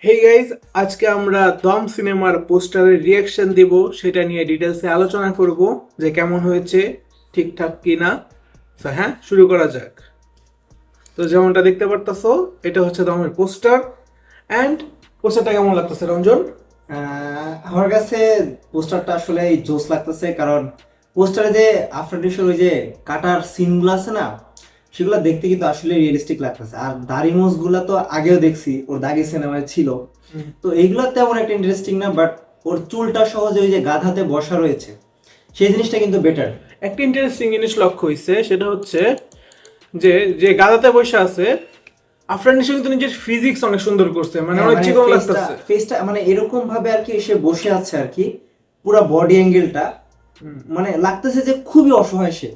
Hey guys, আজকে আমরা দম সিনেমার পোস্টারের রিয়াকশন দেব, সেটা নিয়ে ডিটেলসে আলোচনা করব যে কেমন হয়েছে, ঠিকঠাক কিনা। তো হ্যাঁ, শুরু করা যাক। তো যেমনটা দেখতে পারতাছো, এটা হচ্ছে দমের পোস্টার। অ্যান্ড পোস্টারটা কেমন লাগতেছে রঞ্জন? আমার কাছে পোস্টারটা আসলে জোস লাগতেছে, কারণ পোস্টারে যে আফটার ওই যে কাটার সিনগুলো আছে না, সেগুলো দেখতে কিন্তু আসলে রিয়েলিস্টিক লাগতেছে। আর দাড়ি মোজ গুলা তো আগেও দেখছি, ওর দাগি সিনেমায় ছিল, তো এইগুলো তেমন একটা ইন্টারেস্টিং না। বাট ওর চুলটা সহজে ওই যে গাধাতে বসা রয়েছে, সেই জিনিসটা কিন্তু বেটার। একটা ইন্টারেস্টিং জিনিস লক্ষ্য হয়েছে, সেটা হচ্ছে যে যে গাদাতে বসে আছে, আফরান নিশো কিন্তু নিজের ফিজিক্স অনেক সুন্দর করছে, মানে অনেক চিকন লাগতেছে। ফেসটা মানে এরকম ভাবে আর কি এসে বসে আছে আর কি, পুরো বডি অ্যাঙ্গেলটা মানে লাগতেছে যে খুবই অসহায় সে।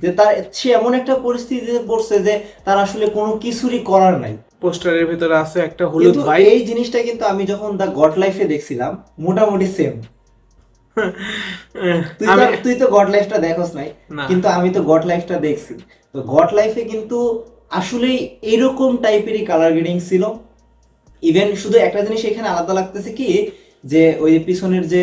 যে তার সে এমন একটা পরিস্থিতিতে পড়ছে যে তার আসলে কোনো কিছুরই করার নাই। পোস্টারের ভিতরে আছে একটা হলুদ ভাই। এই জিনিসটা কিন্তু আমি যখন দা গড লাইফে দেখছিলাম মোটামুটি সেম। তুই তো গড লাইফটা দেখোস নাই, কিন্তু আমি তো গড লাইফটা দেখছি। তো গড লাইফে কিন্তু আসলেই এরকম টাইপেরই কালার গ্রেডিং ছিল। ইভেন শুধু একটা জিনিস এখানে আলাদা লাগতেছে কি, যে ওই পিছনের যে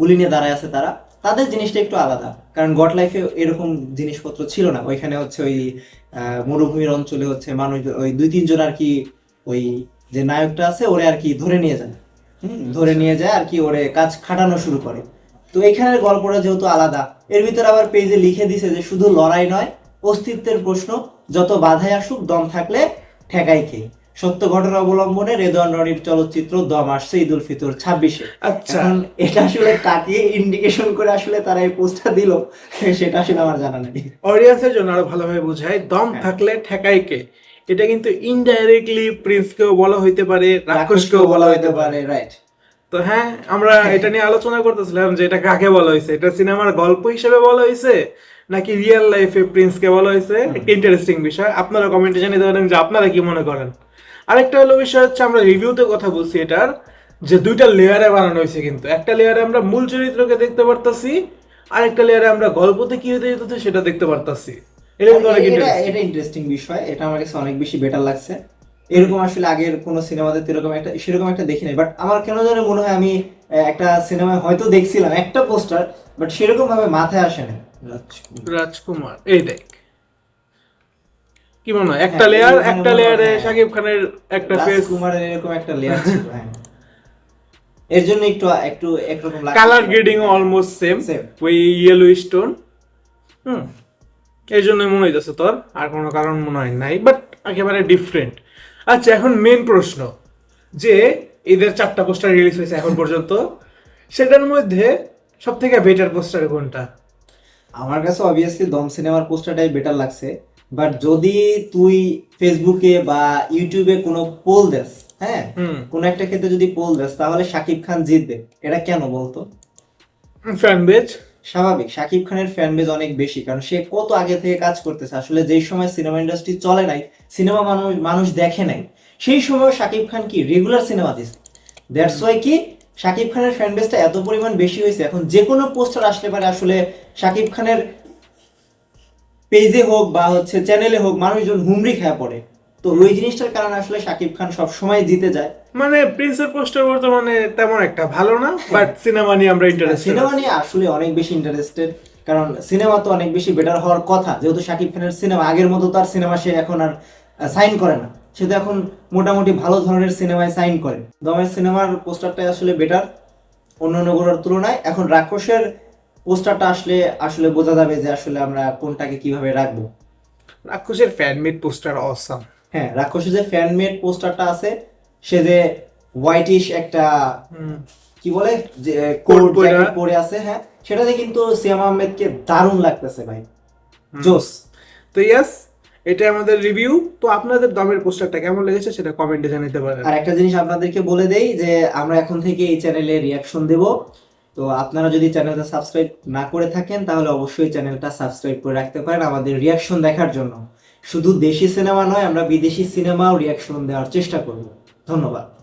গুলি নিয়ে দাঁড়ায় আছে তারা, তাদের জিনিসটা একটু আলাদা, কারণ গড লাইফে এরকম জিনিসপত্র ছিল না। ওইখানে হচ্ছে ওই মরুভূমির অঞ্চলে হচ্ছে মানুষ ওই 2-3 জন আর কি, ওই যে নায়কটা আছে ওরে আর কি ধরে নিয়ে যায়, ধরে নিয়ে যায় আর কি, ওরে কাজ খাটানো শুরু করে। তো এখানের গল্পটা যেহেতু আলাদা, এর ভিতরে আবার পেজে লিখে দিছে যে শুধু লড়াই নয়, অস্তিত্বের প্রশ্ন, যত বাধাই আসুক দম থাকলে ঠেকাই কে। সত্য ঘটনা অবলম্বনে রেদওয়ান রনির চলচ্চিত্র দম আসছে ঈদ উল ফিতর 26-এ। আচ্ছা, এখন এটা আসলে কাটিয়ে ইন্ডিকেশন করে আসলে তারা এই পোস্টটা দিল, সেটা আসলে আমার জানা নেই। অডিয়েন্সের জন্য আরো ভালোভাবে বোঝায়, দম থাকলে ঠেকাই কে, এটা কিন্তু ইনডাইরেক্টলি প্রিন্সকেও বলা হইতে পারে, রাক্ষসকেও বলা হইতে পারে। রাইট। তো হ্যাঁ, আমরা এটা নিয়ে আলোচনা করতেছিলাম যে এটা কাকে বলা হয়েছে, এটা সিনেমার গল্প হিসেবে বলা হয়েছে নাকি রিয়েল লাইফে প্রিন্সকে বলা হয়েছে। একটা ইন্টারেস্টিং বিষয়, আপনারা কমেন্টে জানিয়ে দেবেন যে আপনারা কি মনে করেন। আরেকটা হলো বিষয় হচ্ছে, আমরা রিভিউতে কথা বলছি এটার, যে দুইটা লেয়ারে বানানো হয়েছে। কিন্তু একটা লেয়ারে আমরা মূল চরিত্রকে দেখতে পারতাছি, আরেকটা লেয়ারে আমরা গল্পতে কি হতে যেতেছে সেটা দেখতে পারতাছি। এটা কিন্তু অনেক ইন্টারেস্টিং। এটা ইন্টারেস্টিং বিষয়, এটা আমার কাছে অনেক বেশি বেটার লাগছে। এরকম আসলে আগের কোন সিনেমাতে সেরকম একটা দেখি নাই। বাট আমার কেন যেন মনে হয় আমি একটা সিনেমায় হয়তো দেখছিলাম একটা পোস্টার, বাট সেরকম ভাবে মাথায় আসে না। রাজকুমার, এই দেখ, কি মনে হয় একটা লেয়ার, একটা লেয়ারে শাকিব খানের একটা ফেস, রাজকুমারের এরকম একটা লেয়ার ছিল। হ্যাঁ, এর জন্য একটু একটু একরকম লাগছে। কালার গ্রেডিং অলমোস্ট সেম, ওই ইয়েলো স্টোন। এই জন্যই মনে হইতেছে তোর, আর কোনো কারণ মনে হয় নাই, বাট একেবারে ডিফারেন্ট। আচ্ছা, এখন মেন প্রশ্ন, যে এদের 4টা পোস্টার রিলিজ হয়েছে এখন পর্যন্ত, সেটার মধ্যে সব থেকে বেটার পোস্টার কোনটা? আমার কাছে অবভিয়াসলি দম সিনেমার পোস্টারটাই বেটার লাগছে। বাট যদি তুই ফেসবুকে বা ইউটিউবে কোনো পোল দেস, হ্যাঁ, কোন একটা ক্ষেত্রে যদি পোল দেস, তাহলে শাকিব খান জিতবে। এটা কেন বলতো? Fan base. স্বাভাবিক, শাকিব খানের ফ্যান বেজ অনেক বেশি, কারণ সে কত আগে থেকে কাজ করতেছে। আসলে যেই সময় সিনেমা ইন্ডাস্ট্রি চলে নাই, সিনেমা মানুষ দেখে নাই, সেই সময় শাকিব খান কি রেগুলার সিনেমা দিচ্ছে। দ্যাটস ওয়াই কি শাকিব খানের ফ্যান বেজটা এত পরিমাণ বেশি হয়েছে। এখন যে কোনো পোস্টার আসলে পারে আসলে শাকিব খানের পেজে হোক বা হচ্ছে চ্যানেলে হোক, মানুষজন হুমড়ি খেয়ে পড়ে। তো ওই জিনিসটার কারণে আসলে শাকিব খান সব সময় জিতে যায়। মানে প্রিন্সের পোস্টার বর্তমানে তেমন একটা ভালো না, বাট সিনেমা নিয়ে আমরা ইন্টারেস্টেড। সিনেমা নিয়ে আসলে অনেক বেশি ইন্টারেস্টেড, কারণ সিনেমা তো অনেক বেশি বেটার হওয়ার কথা। যেহেতু শাকিব খানের সিনেমা আগের মতো, তার সিনেমা সে এখন আর সাইন করে না, সে তো এখন মোটামুটি ভালো ধরনের সিনেমায় সাইন করে। দমের সিনেমার পোস্টারটাই আসলে বেটার অন্যান্যগুলোর তুলনায়। এখন রাক্ষসের পোস্টারটা আসলে আসলে বোঝা যাবে যে আসলে আমরা কোনটাকে কিভাবে রাখবো। রাক্ষসের ফ্যান মেড পোস্টার অসাম। হ্যাঁ, রাক্ষসের যে ফ্যান মেড পোস্টারটা আছে, সে যে হোয়াইটিশ একটা কি বলে যে কোট জ্যাকেট পরে আছে, হ্যাঁ, সেটাতে কিন্তু সিয়াম আহমেদকে দারুণ লাগতেছে ভাই, জোস। তো ইয়াস, এটা আমাদের রিভিউ। তো আপনাদের দমের পোস্টারটা কেমন লেগেছে সেটা কমেন্টে জানাতে পারেন। আর একটা জিনিস আপনাদেরকে বলে দেই যে আমরা এখন থেকে এই চ্যানেলে রিয়াকশন দেব। তো আপনারা যদি চ্যানেলটা সাবস্ক্রাইব না করে থাকেন, তাহলে অবশ্যই চ্যানেলটা সাবস্ক্রাইব করে রাখতে পারেন আমাদের রিয়াকশন দেখার জন্য। শুধু দেশি সিনেমা নয়, আমরা বিদেশি সিনেমাও রিয়াকশন দেওয়ার চেষ্টা করব। ধন্যবাদ।